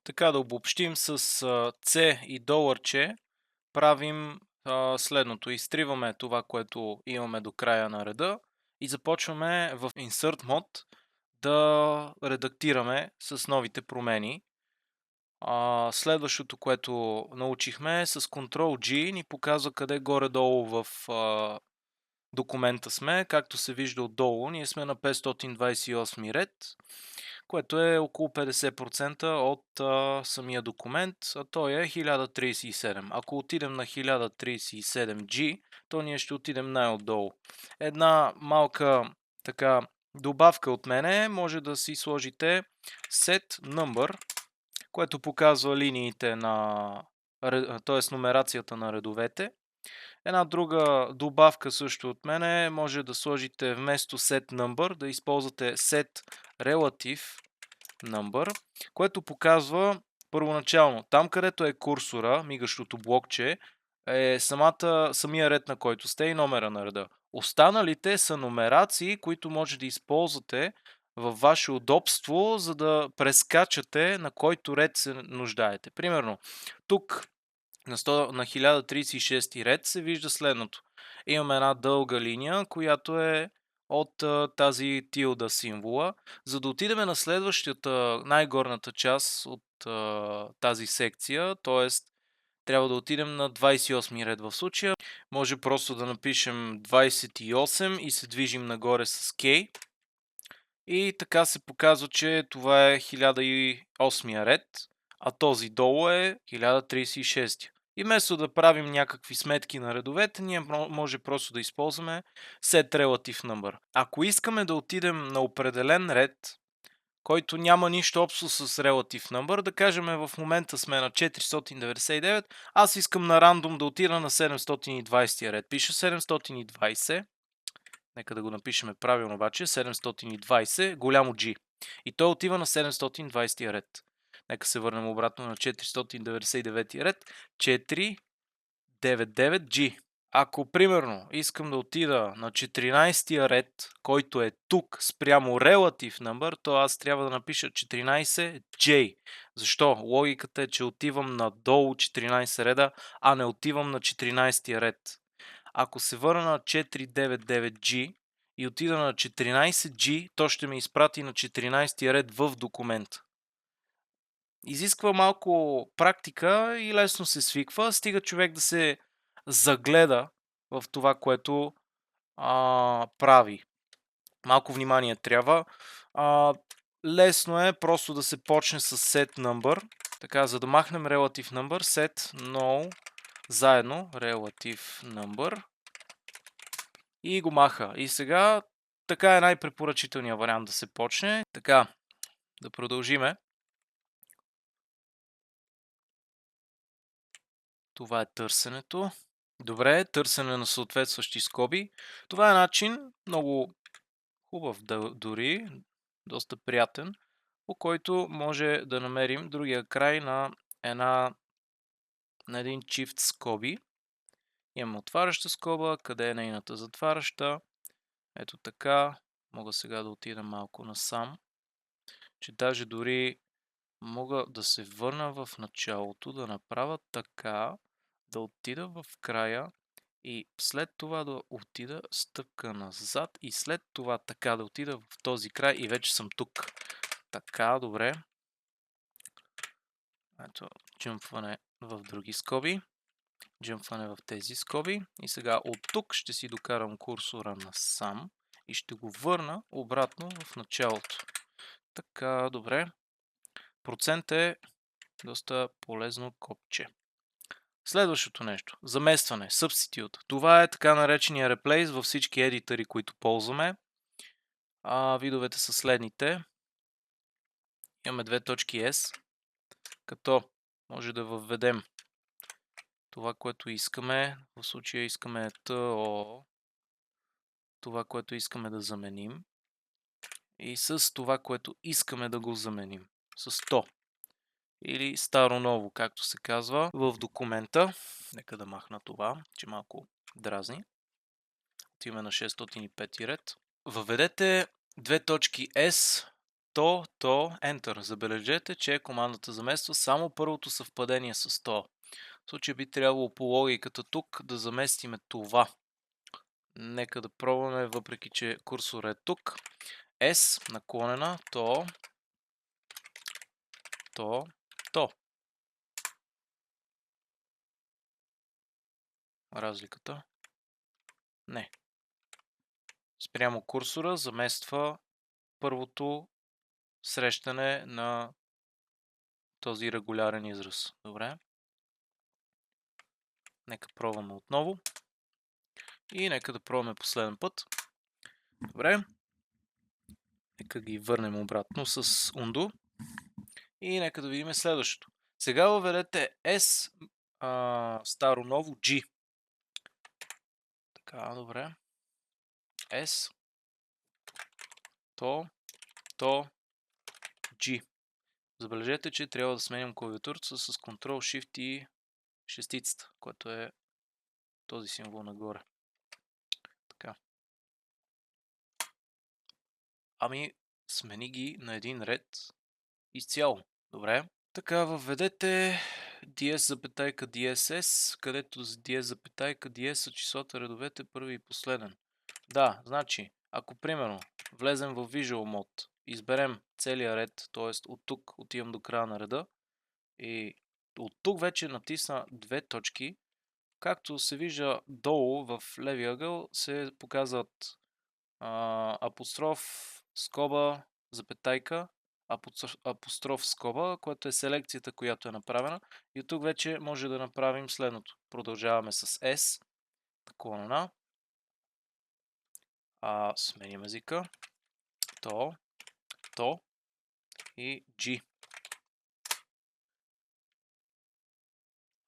Така да обобщим с C и доларче правим следното. Изтриваме това, което имаме до края на реда и започваме в Insert Mode да редактираме с новите промени. Следващото, което научихме е с Ctrl-G ни показва къде горе-долу в документа сме. Както се вижда отдолу, ние сме на 528 ред, което е около 50% от самия документ, а той е 1037. Ако отидем на 1037G, то ние ще отидем най-отдолу. Една малка така добавка от мене, може да си сложите set number, което показва линиите на, т.е. номерацията на редовете. Една друга добавка също от мене, може да сложите вместо set number, да използвате set relative number, което показва първоначално там, където е курсора, мигащото блокче, е самия ред, на който сте и номера на реда. Останалите са номерации, които може да използвате във ваше удобство, за да прескачате на който ред се нуждаете. Примерно, тук на 1036 ред се вижда следното. Имаме една дълга линия, която е от тази тилда символа. За да отидем на следващата, най-горната част от тази секция, т.е. трябва да отидем на 28 ред в случая. Може просто да напишем 28 и се движим нагоре с K. И така се показва, че това е 1008 ред, а този долу е 1036. И вместо да правим някакви сметки на редовете, ние може просто да използваме set relative number. Ако искаме да отидем на определен ред, който няма нищо общо с relative number, да кажем в момента сме на 499, аз искам на рандом да отида на 720 ред. Пиша 720. Нека да го напишем правилно обаче. 720, голямо G. И той отива на 720 ред. Нека се върнем обратно на 499 ред. 499G. Ако, примерно, искам да отида на 14 ред, който е тук спрямо relative number, то аз трябва да напиша 14J. Защо? Логиката е, че отивам надолу 14 реда, а не отивам на 14 ред. Ако се върна на 499G и отида на 14G, то ще ме изпрати на 14 ред в документа. Изисква малко практика и лесно се свиква, стига човек да се загледа в това, което прави. Малко внимание трябва. Лесно е просто да се почне с set number. Така, за да махнем relative number, set no заедно relative number и го маха. И сега така е най-препоръчителният вариант да се почне. Така, да продължиме. Това е търсенето. Добре, търсене на съответстващи скоби. Това е начин, много хубав дори, доста приятен, по който може да намерим другия край на един чифт скоби. Имам отваряща скоба, къде е нейната затваряща. Ето така. Мога сега да отида малко насам, че даже дори мога да се върна в началото, да направя така, да отида в края и след това да отида стъпка назад и след това така да отида в този край и вече съм тук. Така, добре. Ето, джъмпване в други скоби. Джъмпване в тези скоби. И сега от тук ще си докарам курсора насам и ще го върна обратно в началото. Така, добре. Процент е доста полезно копче. Следващото нещо. Заместване. Substitute. Това е така наречения replace във всички едитори, които ползваме. Видовете са следните. Имаме две точки S, като може да въведем това, което искаме. В случая искаме TO, това, което искаме да заменим. И с това, което искаме да го заменим. С 100. Или старо-ново, както се казва в документа. Нека да махна това, че малко дразни. Отиваме на 605 ред. Въведете две точки S Enter. Забележете, че командата замества само първото съвпадение с то. В случай би трябвало по логиката тук да заместиме това. Нека да пробваме, въпреки че курсор е тук. S наклонена то. Разликата? Не. Спрямо курсора замества първото срещане на този регулярен израз. Добре. Нека пробваме отново. И нека да пробваме последен път. Добре. Нека ги върнем обратно с undo. И нека да видим следващото. Сега въведете S старо ново G. Така, добре. S то G. Забележете, че трябва да сменим клавиатурата с Ctrl, Shift и шестицата, което е този символ нагоре. Така. Ами, смени ги на един ред изцяло. Добре. Така, въведете ds, където с ds са числата, редовете, първи и последен. Да, значи, ако примерно влезем в Visual Mode, изберем целия ред, т.е. от тук отивам до края на реда и от тук вече натисна две точки, както се вижда долу в левия ъгъл се показват апостроф, скоба, запетайка, апостроф, скоба, което е селекцията, която е направена. И от тук вече може да направим следното. Продължаваме с S, наклонена, сменим езика, то и G.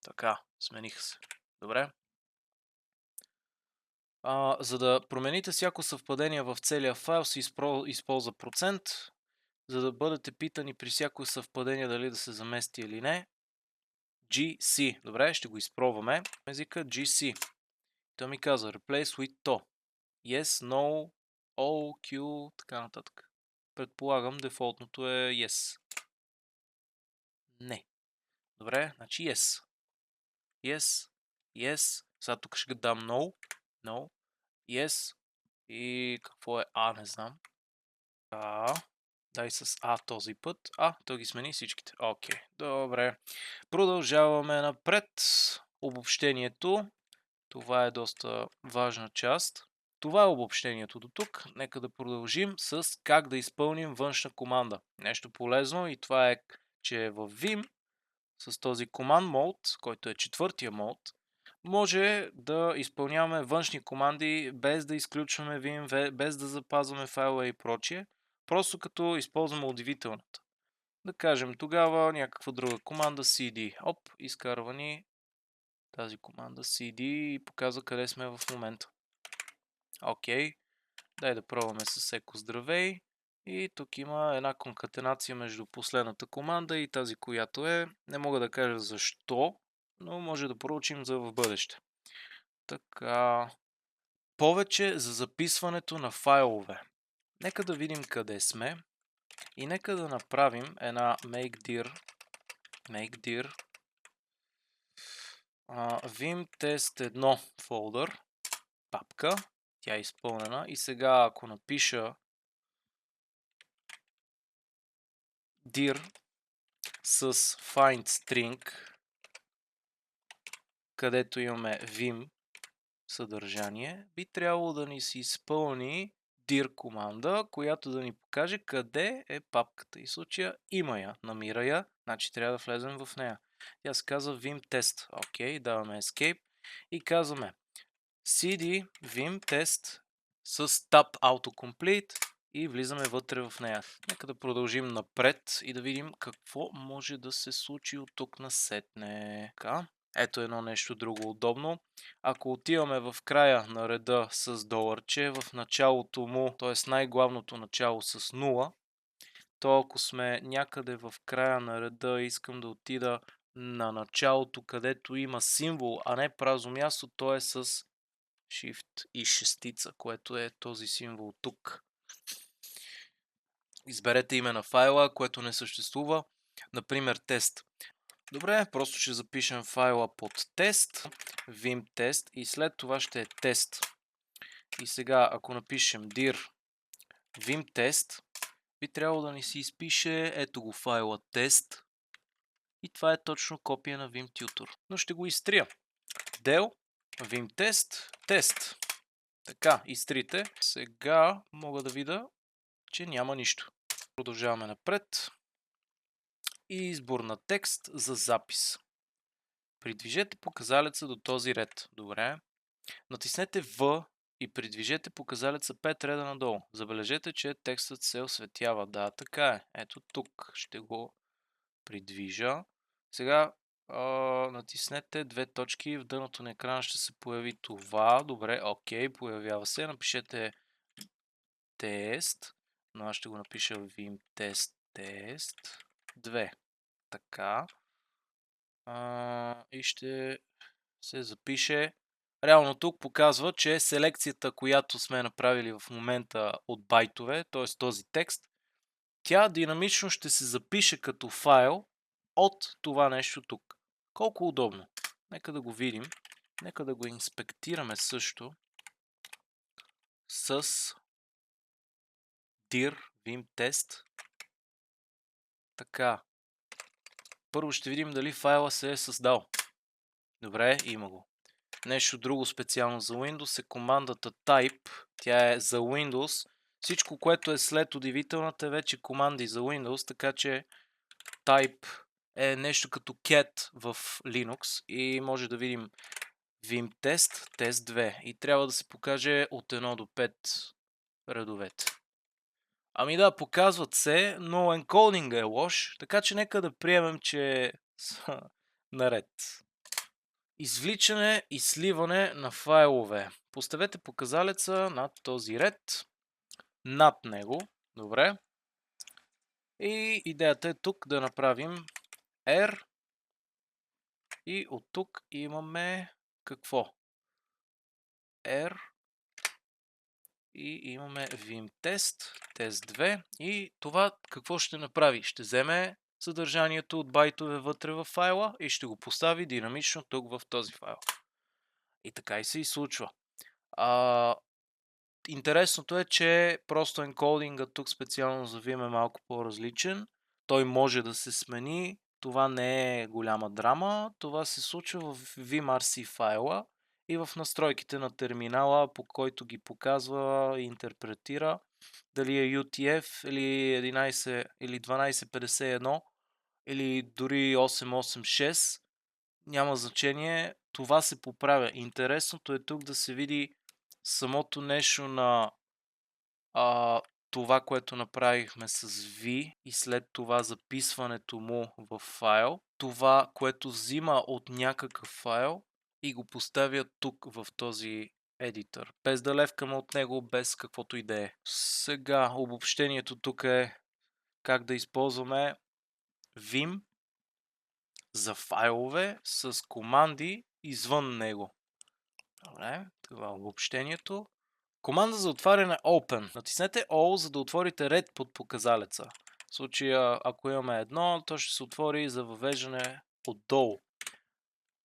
Така, смениха се. Добре. За да промените всяко съвпадение в целия файл се използва процент. За да бъдете питани при всяко съвпадение дали да се замести или не. GC. Добре, ще го изпробваме. Езика GC. Той ми казва replace with to. Yes, no, all, Q, така нататък. Предполагам, дефолтното е yes. Не. Добре, значи yes. Yes. Сега тук ще го дам no, yes. И какво е не знам. Дай с този път. Той ги смени всичките. Окей, добре. Продължаваме напред. Обобщението. Това е доста важна част. Това е обобщението до тук. Нека да продължим с как да изпълним външна команда. Нещо полезно и това е, че в Vim с този Command Mode, който е четвъртия мод, може да изпълняваме външни команди без да изключваме Vim, без да запазваме файла и прочие. Просто като използваме удивителната. Да кажем тогава някаква друга команда cd. Изкарва ни тази команда cd и показва къде сме в момента. Окей. Дай да пробваме с еко здравей. И тук има една конкатенация между последната команда и тази, която е. Не мога да кажа защо, но може да проучим за в бъдеще. Така. Повече за записването на файлове. Нека да видим къде сме. И нека да направим една make dir vim test1 фолдър, папка, тя е изпълнена и сега ако напиша dir с find string, където имаме vim съдържание, би трябвало да ни се изпълни dir команда, която да ни покаже къде е папката. И в случая има я, намира я, значи трябва да влезем в нея. Тя се казва vim test. Окей, даваме escape и казваме cd vim test с tab autocomplete и влизаме вътре в нея. Нека да продължим напред и да видим какво може да се случи от тук насетне. Така. Ето едно нещо друго удобно. Ако отиваме в края на реда с доларче, в началото му, т.е. най-главното начало с 0, то ако сме някъде в края на реда, искам да отида на началото, където има символ, а не празно място, то е с Shift и шестица, което е този символ тук. Изберете име на файла, което не съществува. Например, тест. Добре, просто ще запишем файла под тест, vim test и след това ще е тест. И сега, ако напишем dir vim test, би трябвало да ни се изпише ето го файла тест. И това е точно копия на vimtutor. Но ще го изтрия. Del vim test тест. Така, изтрите. Сега мога да видя, че няма нищо. Продължаваме напред. И избор на текст за запис. Придвижете показалеца до този ред. Добре. Натиснете V и придвижете показалеца 5 реда надолу. Забележете, че текстът се осветява. Да, така е. Ето тук ще го придвижа. Сега натиснете две точки. В дъното на екрана ще се появи това. Добре, окей, появява се. Напишете тест. Но аз ще го напиша vim test тест 2. Така. И ще се запише. Реално тук показва, че селекцията, която сме направили в момента от байтове, т.е. този текст, тя динамично ще се запише като файл от това нещо тук. Колко удобно. Нека да го видим. Нека да го инспектираме също с dir vim test. Така. Първо ще видим дали файла се е създал. Добре, има го. Нещо друго специално за Windows е командата type. Тя е за Windows. Всичко, което е след удивителната е вече команди за Windows, така че type е нещо като cat в Linux и може да видим vim test, test 2 и трябва да се покаже от 1 до 5 редовете. Ами да, показват се, но енкодинга е лош, така че нека да приемем, че са наред. Извличане и сливане на файлове. Поставете показалеца над този ред, над него, добре. И идеята е тук да направим R и от тук имаме какво? R и имаме vim test, test 2 и това какво ще направи? Ще вземе съдържанието от байтове вътре в файла и ще го постави динамично тук в този файл. И така и се и случва. Интересното е, че просто енкодинга тук специално за Vim е малко по-различен. Той може да се смени. Това не е голяма драма. Това се случва в vimrc файла и в настройките на терминала, по който ги показва и интерпретира. Дали е UTF или 11 или 1251 или дори 886. Няма значение. Това се поправя. Интересното е тук да се види самото нещо на това, което направихме с V и след това записването му в файл. Това, което взима от някакъв файл и го поставя тук в този едитор. Без да левкаме от него, без каквото и да е. Сега обобщението тук е как да използваме Vim за файлове с команди извън него. Добре, това е обобщението. Команда за отваряне Open. Натиснете O, за да отворите ред под показалеца. В случая, ако имаме едно, то ще се отвори за въвеждане отдолу.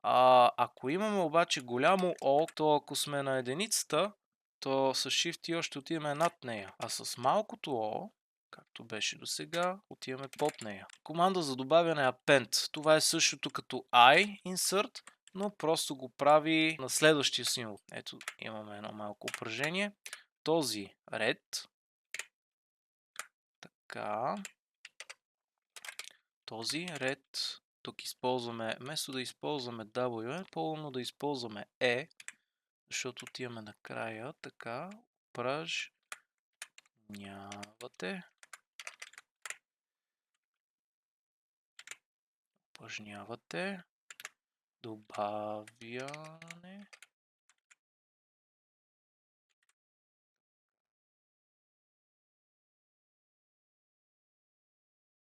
Ако имаме обаче голямо O, то ако сме на единицата, то с Shift и O ще отиваме над нея. А с малкото O, както беше до сега, отиваме под нея. Команда за добавяне Append. Това е същото като I insert, но просто го прави на следващия символ. Ето, имаме едно малко упражнение. Този ред, така, този ред, тук използваме, вместо да използваме W, по-умно да използваме E, защото отиваме накрая, така, упражнявате, добавяне,